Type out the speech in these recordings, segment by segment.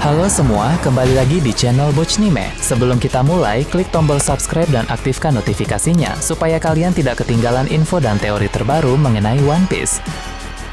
Halo semua, kembali lagi di channel Bochnime. Sebelum kita mulai, klik tombol subscribe dan aktifkan notifikasinya supaya kalian tidak ketinggalan info dan teori terbaru mengenai One Piece.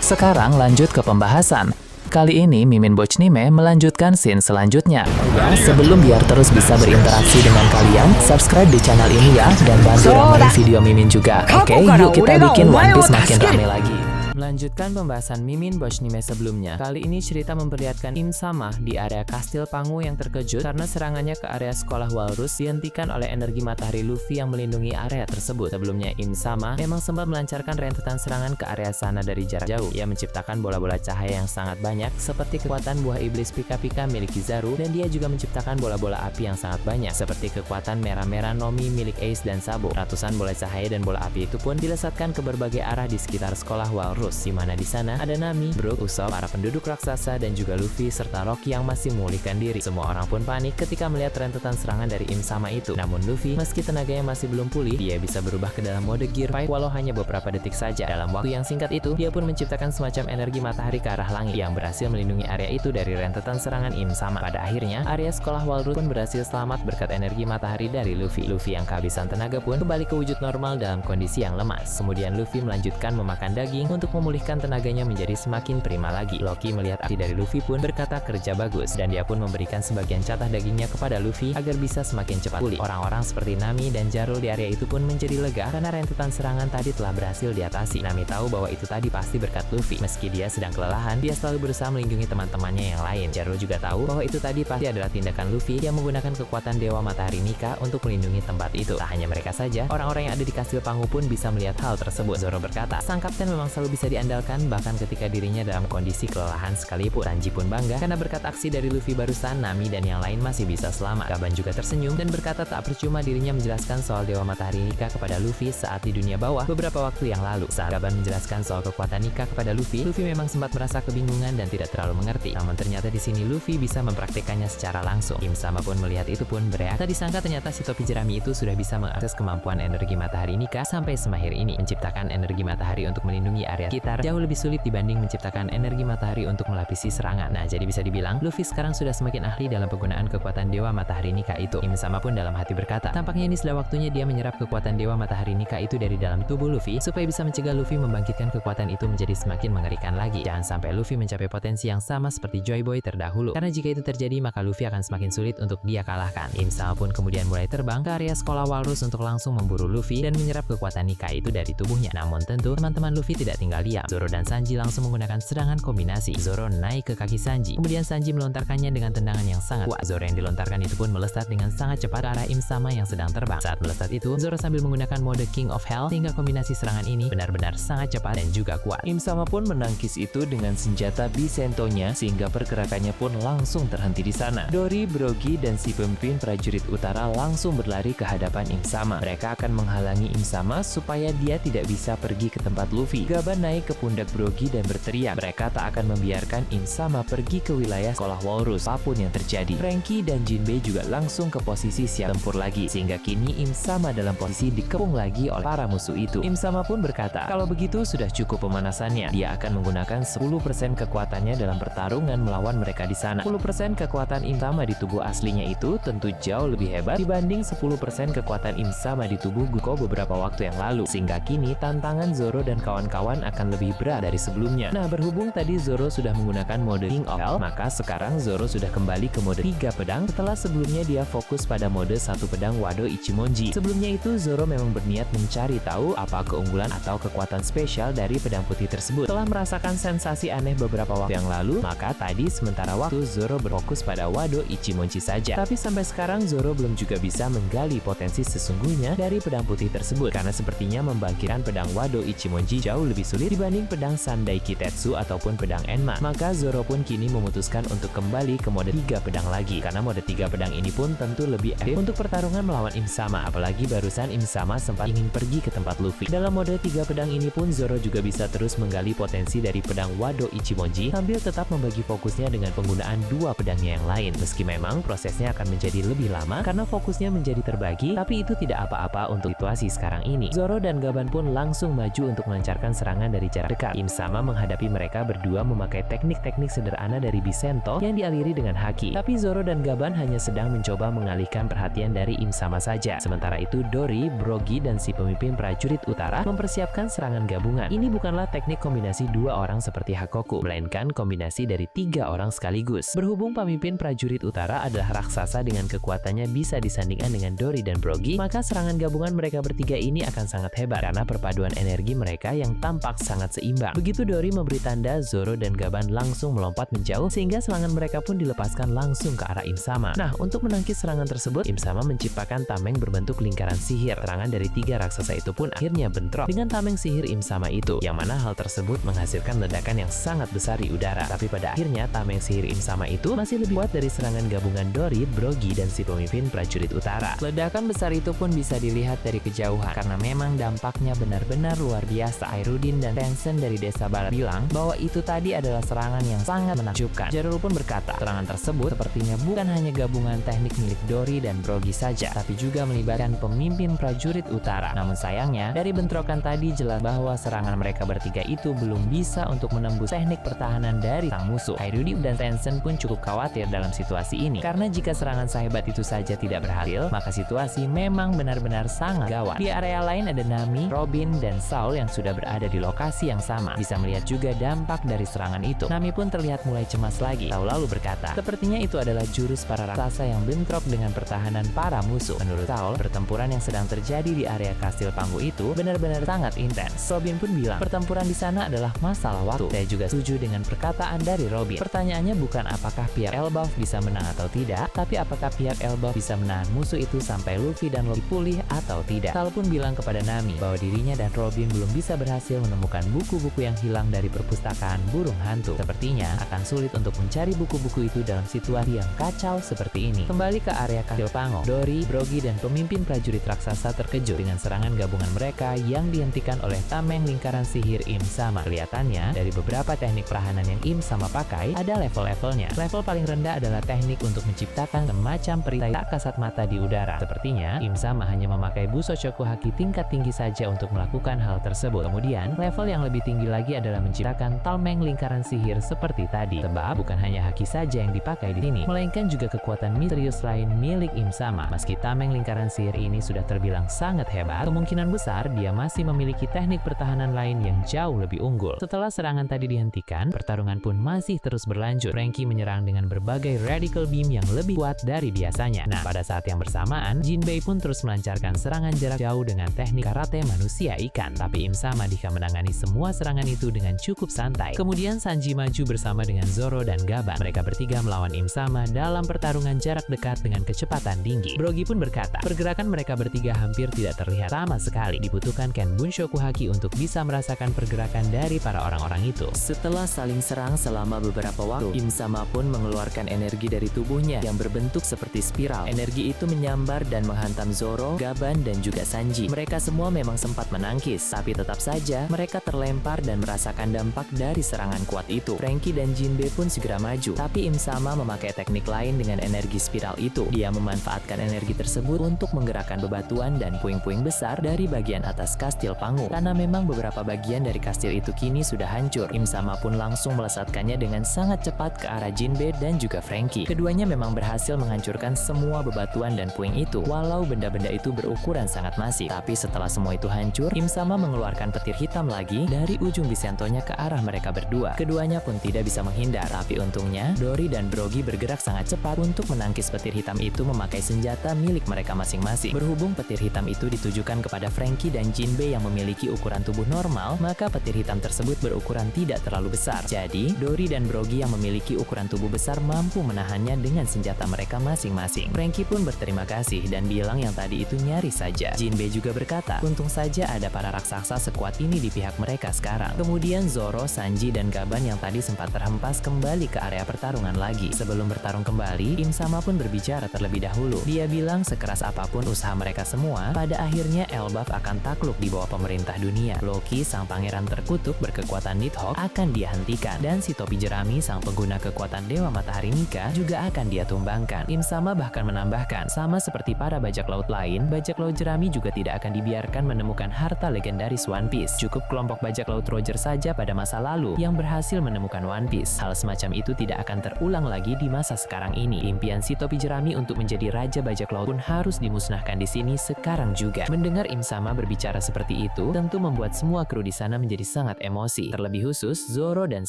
Sekarang lanjut ke pembahasan. Kali ini Mimin Bochnime melanjutkan scene selanjutnya. Ya, sebelum biar terus bisa berinteraksi dengan kalian, subscribe di channel ini ya, dan bantu ramein video Mimin juga. Oke, yuk kita bikin One Piece makin rame lagi. Melanjutkan pembahasan Mimin Bochnime sebelumnya. Kali ini cerita memperlihatkan Im Sama di area kastil Pangu yang terkejut karena serangannya ke area sekolah Walrus dihentikan oleh energi matahari Luffy yang melindungi area tersebut. Sebelumnya Im Sama memang sempat melancarkan rentetan serangan ke area sana dari jarak jauh. Ia menciptakan bola-bola cahaya yang sangat banyak seperti kekuatan buah iblis Pika-Pika milik Kizaru, dan dia juga menciptakan bola-bola api yang sangat banyak seperti kekuatan merah-merah Nomi milik Ace dan Sabo. Ratusan bola cahaya dan bola api itu pun dilesatkan ke berbagai arah di sekitar sekolah Walrus, di mana di sana ada Nami, Brook, Usopp, para penduduk raksasa, dan juga Luffy serta Rocky yang masih memulihkan diri. Semua orang pun panik ketika melihat rentetan serangan dari Im Sama itu. Namun Luffy, meski tenaganya masih belum pulih, dia bisa berubah ke dalam mode Gear 5 walau hanya beberapa detik saja. Dalam waktu yang singkat itu, dia pun menciptakan semacam energi matahari ke arah langit yang berhasil melindungi area itu dari rentetan serangan Im Sama. Pada akhirnya, area sekolah Walrus pun berhasil selamat berkat energi matahari dari Luffy. Luffy yang kehabisan tenaga pun kembali ke wujud normal dalam kondisi yang lemas. Kemudian Luffy melanjutkan memakan daging untuk memulihkan tenaganya menjadi semakin prima lagi. Loki melihat aksi dari Luffy pun berkata kerja bagus, dan dia pun memberikan sebagian catah dagingnya kepada Luffy agar bisa semakin cepat pulih. Orang-orang seperti Nami dan Jarul di area itu pun menjadi lega karena rentetan serangan tadi telah berhasil diatasi. Nami tahu bahwa itu tadi pasti berkat Luffy. Meski dia sedang kelelahan, dia selalu berusaha melindungi teman-temannya yang lain. Jarul juga tahu bahwa itu tadi pasti adalah tindakan Luffy yang menggunakan kekuatan Dewa Matahari Nika untuk melindungi tempat itu. Tak hanya mereka saja, orang-orang yang ada di kastil Pangu pun bisa melihat hal tersebut. Zoro berkata, sang kapten memang selalu bisa diandalkan bahkan ketika dirinya dalam kondisi kelelahan sekalipun. Sanji pun bangga karena berkat aksi dari Luffy barusan, Nami dan yang lain masih bisa selamat. Gaban juga tersenyum dan berkata tak percuma dirinya menjelaskan soal Dewa Matahari Nika kepada Luffy saat di dunia bawah beberapa waktu yang lalu. Saat Gaban menjelaskan soal kekuatan Nika kepada Luffy, Luffy memang sempat merasa kebingungan dan tidak terlalu mengerti. Namun ternyata di sini Luffy bisa mempraktikkannya secara langsung. Im Sama pun melihat itu pun bereaksi. Tak disangka ternyata si topi jerami itu sudah bisa mengakses kemampuan energi matahari Nika sampai semahir ini. Menciptakan energi matahari untuk melindungi area sekitar jauh lebih sulit dibanding menciptakan energi matahari untuk melapisi serangan. Nah, jadi bisa dibilang Luffy sekarang sudah semakin ahli dalam penggunaan kekuatan Dewa Matahari Nika itu. Im Sama pun dalam hati berkata, tampaknya ini sudah waktunya dia menyerap kekuatan Dewa Matahari Nika itu dari dalam tubuh Luffy supaya bisa mencegah Luffy membangkitkan kekuatan itu menjadi semakin mengerikan lagi. Jangan sampai Luffy mencapai potensi yang sama seperti Joy Boy terdahulu, karena jika itu terjadi maka Luffy akan semakin sulit untuk dia kalahkan. Im Sama pun kemudian mulai terbang ke area sekolah Walrus untuk langsung memburu Luffy dan menyerap kekuatan Nika itu dari tubuhnya. Namun tentu teman-teman Luffy tidak tinggal diam. Zoro dan Sanji langsung menggunakan serangan kombinasi. Zoro naik ke kaki Sanji, kemudian Sanji melontarkannya dengan tendangan yang sangat kuat. Zoro yang dilontarkan itu pun melesat dengan sangat cepat ke arah Im Sama yang sedang terbang. Saat melesat itu, Zoro sambil menggunakan mode King of Hell sehingga kombinasi serangan ini benar-benar sangat cepat dan juga kuat. Im Sama pun menangkis itu dengan senjata Bisentonya sehingga pergerakannya pun langsung terhenti di sana. Dori, Brogy, dan si pemimpin prajurit utara langsung berlari ke hadapan Im Sama. Mereka akan menghalangi Im Sama supaya dia tidak bisa pergi ke tempat Luffy. Gaban naik ke pundak Brogy dan berteriak, mereka tak akan membiarkan Im Sama pergi ke wilayah sekolah Walrus apapun yang terjadi. Franky dan Jinbei juga langsung ke posisi siap tempur lagi, sehingga kini Im Sama dalam posisi dikepung lagi oleh para musuh itu. Im Sama pun berkata, kalau begitu sudah cukup pemanasannya. Dia akan menggunakan 10% kekuatannya dalam pertarungan melawan mereka di sana. 10% kekuatan Im Sama di tubuh aslinya itu tentu jauh lebih hebat dibanding 10% kekuatan Im Sama di tubuh Guko beberapa waktu yang lalu, sehingga kini tantangan Zoro dan kawan-kawan akan lebih berat dari sebelumnya. Nah, berhubung tadi Zoro sudah menggunakan mode King of Hell, maka sekarang Zoro sudah kembali ke mode 3 pedang setelah sebelumnya dia fokus pada mode 1 pedang Wado Ichimonji. Sebelumnya itu Zoro memang berniat mencari tahu apa keunggulan atau kekuatan spesial dari pedang putih tersebut. Setelah merasakan sensasi aneh beberapa waktu yang lalu, maka tadi sementara waktu Zoro berfokus pada Wado Ichimonji saja. Tapi sampai sekarang Zoro belum juga bisa menggali potensi sesungguhnya dari pedang putih tersebut, karena sepertinya membangkitkan pedang Wado Ichimonji jauh lebih sulit dibanding pedang Sandai Kitetsu ataupun pedang Enma. Maka Zoro pun kini memutuskan untuk kembali ke mode 3 pedang lagi, karena mode 3 pedang ini pun tentu lebih efektif untuk pertarungan melawan Im Sama, apalagi barusan Im Sama sempat ingin pergi ke tempat Luffy. Dalam mode 3 pedang ini pun Zoro juga bisa terus menggali potensi dari pedang Wado Ichimonji sambil tetap membagi fokusnya dengan penggunaan 2 pedangnya yang lain. Meski memang prosesnya akan menjadi lebih lama karena fokusnya menjadi terbagi, tapi itu tidak apa-apa untuk situasi sekarang ini. Zoro dan Gaban pun langsung maju untuk melancarkan serangan dari jarak dekat. Im Sama menghadapi mereka berdua memakai teknik-teknik sederhana dari Bisento yang dialiri dengan haki. Tapi Zoro dan Gaban hanya sedang mencoba mengalihkan perhatian dari Im Sama saja. Sementara itu Dori, Brogy, dan si pemimpin prajurit utara mempersiapkan serangan gabungan. Ini bukanlah teknik kombinasi dua orang seperti Hakoku, melainkan kombinasi dari 3 orang sekaligus. Berhubung pemimpin prajurit utara adalah raksasa dengan kekuatannya bisa disandingkan dengan Dori dan Brogy, maka serangan gabungan mereka bertiga ini akan sangat hebat karena perpaduan energi mereka yang tampak sangat seimbang. Begitu Dori memberi tanda, Zoro dan Gaban langsung melompat menjauh sehingga serangan mereka pun dilepaskan langsung ke arah Im Sama. Nah, untuk menangkis serangan tersebut, Im Sama menciptakan tameng berbentuk lingkaran sihir. Serangan dari 3 raksasa itu pun akhirnya bentrok dengan tameng sihir Im Sama itu, yang mana hal tersebut menghasilkan ledakan yang sangat besar di udara. Tapi pada akhirnya tameng sihir Im Sama itu masih lebih kuat dari serangan gabungan Dori, Brogy, dan si pemimpin prajurit utara. Ledakan besar itu pun bisa dilihat dari kejauhan karena memang dampaknya benar-benar luar biasa. Airudin dan Tencent dari desa barat bilang bahwa itu tadi adalah serangan yang sangat menakjubkan. Jarul pun berkata, serangan tersebut sepertinya bukan hanya gabungan teknik milik Dori dan Brogy saja, tapi juga melibatkan pemimpin prajurit utara. Namun sayangnya, dari bentrokan tadi jelas bahwa serangan mereka bertiga itu belum bisa untuk menembus teknik pertahanan dari sang musuh. Airudin dan Tencent pun cukup khawatir dalam situasi ini, karena jika serangan sahabat itu saja tidak berhasil, maka situasi memang benar-benar sangat gawat. Di area lain ada Nami, Robin, dan Saul yang sudah berada di lokasi yang sama. Bisa melihat juga dampak dari serangan itu. Nami pun terlihat mulai cemas lagi. Saul lalu berkata, sepertinya itu adalah jurus para raksasa yang bentrok dengan pertahanan para musuh. Menurut Saul, pertempuran yang sedang terjadi di area kastil Panggu itu benar-benar sangat intens. Robin pun bilang, pertempuran di sana adalah masalah waktu. Saya juga setuju dengan perkataan dari Robin. Pertanyaannya bukan apakah pihak Elbaf bisa menang atau tidak, tapi apakah pihak Elbaf bisa menahan musuh itu sampai Luffy dan Luffy pulih atau tidak. Saul pun bilang kepada Nami bahwa dirinya dan Robin belum bisa berhasil menemukan buku-buku yang hilang dari perpustakaan burung hantu. Sepertinya akan sulit untuk mencari buku-buku itu dalam situasi yang kacau seperti ini. Kembali ke area kastil Pango, Dori, Brogy, dan pemimpin prajurit raksasa terkejut dengan serangan gabungan mereka yang dihentikan oleh tameng lingkaran sihir Im Sama. Kelihatannya dari beberapa teknik pertahanan yang Im Sama pakai ada level-levelnya. Level paling rendah adalah teknik untuk menciptakan semacam perisai tak kasat mata di udara. Sepertinya Im Sama hanya memakai buso Choku Haki tingkat tinggi saja untuk melakukan hal tersebut. Kemudian level yang lebih tinggi lagi adalah menciptakan tameng lingkaran sihir seperti tadi. Sebab bukan hanya haki saja yang dipakai di sini, melainkan juga kekuatan misterius lain milik Im Sama. Meski tameng lingkaran sihir ini sudah terbilang sangat hebat, kemungkinan besar dia masih memiliki teknik pertahanan lain yang jauh lebih unggul. Setelah serangan tadi dihentikan, pertarungan pun masih terus berlanjut. Franky menyerang dengan berbagai radical beam yang lebih kuat dari biasanya. Nah, pada saat yang bersamaan, Jinbei pun terus melancarkan serangan jarak jauh dengan teknik karate manusia ikan. Tapi Im Sama jika menangani semua serangan itu dengan cukup santai. Kemudian Sanji maju bersama dengan Zoro dan Gaban. Mereka bertiga melawan Im Sama dalam pertarungan jarak dekat dengan kecepatan tinggi. Brogy pun berkata, pergerakan mereka bertiga hampir tidak terlihat sama sekali. Dibutuhkan Ken Bunshoku Haki untuk bisa merasakan pergerakan dari para orang-orang itu. Setelah saling serang selama beberapa waktu, Im Sama pun mengeluarkan energi dari tubuhnya yang berbentuk seperti spiral. Energi itu menyambar dan menghantam Zoro, Gaban, dan juga Sanji. Mereka semua memang sempat menangkis, tapi tetap saja mereka terlempar dan merasakan dampak dari serangan kuat itu. Franky dan Jinbei pun segera maju, tapi Im Sama memakai teknik lain dengan energi spiral itu. Dia memanfaatkan energi tersebut untuk menggerakkan bebatuan dan puing-puing besar dari bagian atas kastil Pangu. Karena memang beberapa bagian dari kastil itu kini sudah hancur, Im Sama pun langsung melesatkannya dengan sangat cepat ke arah Jinbei dan juga Franky. Keduanya memang berhasil menghancurkan semua bebatuan dan puing itu, walau benda-benda itu berukuran sangat masif. Tapi setelah semua itu hancur, Im Sama mengeluarkan petir hitam lagi dari ujung Bisentonya ke arah mereka berdua. Keduanya pun tidak bisa menghindar, tapi untungnya Dori dan Brogy bergerak sangat cepat untuk menangkis petir hitam itu memakai senjata milik mereka masing-masing. Berhubung petir hitam itu ditujukan kepada Franky dan Jinbei yang memiliki ukuran tubuh normal, maka petir hitam tersebut berukuran tidak terlalu besar. Jadi, Dori dan Brogy yang memiliki ukuran tubuh besar mampu menahannya dengan senjata mereka masing-masing. Franky pun berterima kasih dan bilang yang tadi itu nyaris saja. Jinbei juga berkata, untung saja ada para raksasa sekuat ini di pihak mereka sekarang. Kemudian Zoro, Sanji, dan Gaban yang tadi sempat terhempas kembali ke area pertarungan lagi. Sebelum bertarung kembali, Im Sama pun berbicara terlebih dahulu. Dia bilang sekeras apapun usaha mereka semua, pada akhirnya Elbaf akan takluk di bawah pemerintah dunia. Loki, sang pangeran terkutuk berkekuatan Nidhogg, akan dia hentikan. Dan si topi jerami, sang pengguna kekuatan Dewa Matahari Nika, juga akan dia tumbangkan. Im Sama bahkan menambahkan, sama seperti para bajak laut lain, bajak laut jerami juga tidak akan dibiarkan menemukan harta legendaris One Piece. Cukup kelompok kelompok bajak laut Roger saja pada masa lalu yang berhasil menemukan One Piece. Hal semacam itu tidak akan terulang lagi di masa sekarang ini. Impian si topi jerami untuk menjadi raja bajak laut pun harus dimusnahkan di sini sekarang juga. Mendengar Im Sama berbicara seperti itu, tentu membuat semua kru di sana menjadi sangat emosi. Terlebih khusus Zoro dan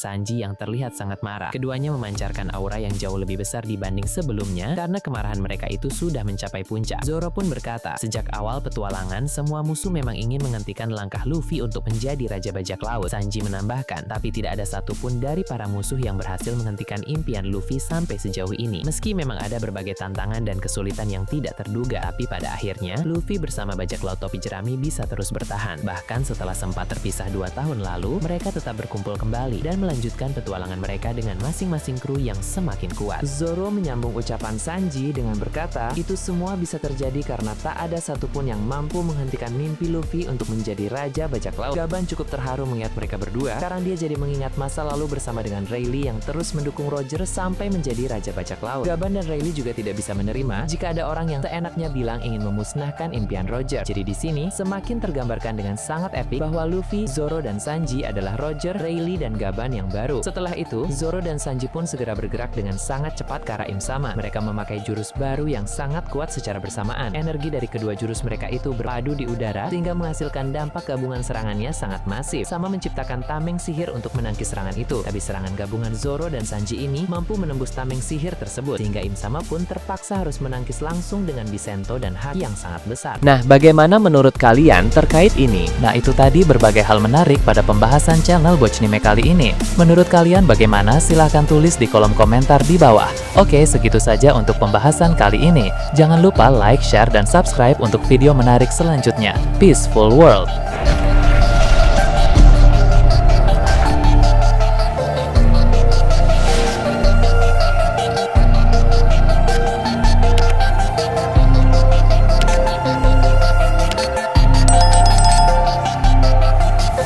Sanji yang terlihat sangat marah. Keduanya memancarkan aura yang jauh lebih besar dibanding sebelumnya karena kemarahan mereka itu sudah mencapai puncak. Zoro pun berkata, sejak awal petualangan, semua musuh memang ingin menghentikan langkah Luffy untuk menjadi raja bajak laut. Sanji menambahkan, tapi tidak ada satupun dari para musuh yang berhasil menghentikan impian Luffy sampai sejauh ini. Meski memang ada berbagai tantangan dan kesulitan yang tidak terduga, tapi pada akhirnya Luffy bersama bajak laut topi jerami bisa terus bertahan. Bahkan setelah sempat terpisah 2 tahun lalu, mereka tetap berkumpul kembali dan melanjutkan petualangan mereka dengan masing-masing kru yang semakin kuat. Zoro menyambung ucapan Sanji dengan berkata, itu semua bisa terjadi karena tak ada satupun yang mampu menghentikan mimpi Luffy untuk menjadi raja bajak laut. Gaban cukup terharu melihat mereka berdua. Sekarang dia jadi mengingat masa lalu bersama dengan Rayleigh yang terus mendukung Roger sampai menjadi raja bajak laut. Gaban dan Rayleigh juga tidak bisa menerima jika ada orang yang seenaknya bilang ingin memusnahkan impian Roger. Jadi di sini semakin tergambarkan dengan sangat epik bahwa Luffy, Zoro dan Sanji adalah Roger, Rayleigh dan Gaban yang baru. Setelah itu, Zoro dan Sanji pun segera bergerak dengan sangat cepat ke arah Im Sama. Mereka memakai jurus baru yang sangat kuat secara bersamaan. Energi dari kedua jurus mereka itu berpadu di udara sehingga menghasilkan dampak gabungan serangannya sangat masif, sama menciptakan tameng sihir untuk menangkis serangan itu. Tapi serangan gabungan Zoro dan Sanji ini mampu menembus tameng sihir tersebut, sehingga Im Sama pun terpaksa harus menangkis langsung dengan Bisento dan haki yang sangat besar. Nah, bagaimana menurut kalian terkait ini? Nah, itu tadi berbagai hal menarik pada pembahasan channel Bochnime kali ini. Menurut kalian bagaimana? Silahkan tulis di kolom komentar di bawah. Oke, segitu saja untuk pembahasan kali ini. Jangan lupa like, share, dan subscribe untuk video menarik selanjutnya. Peaceful World!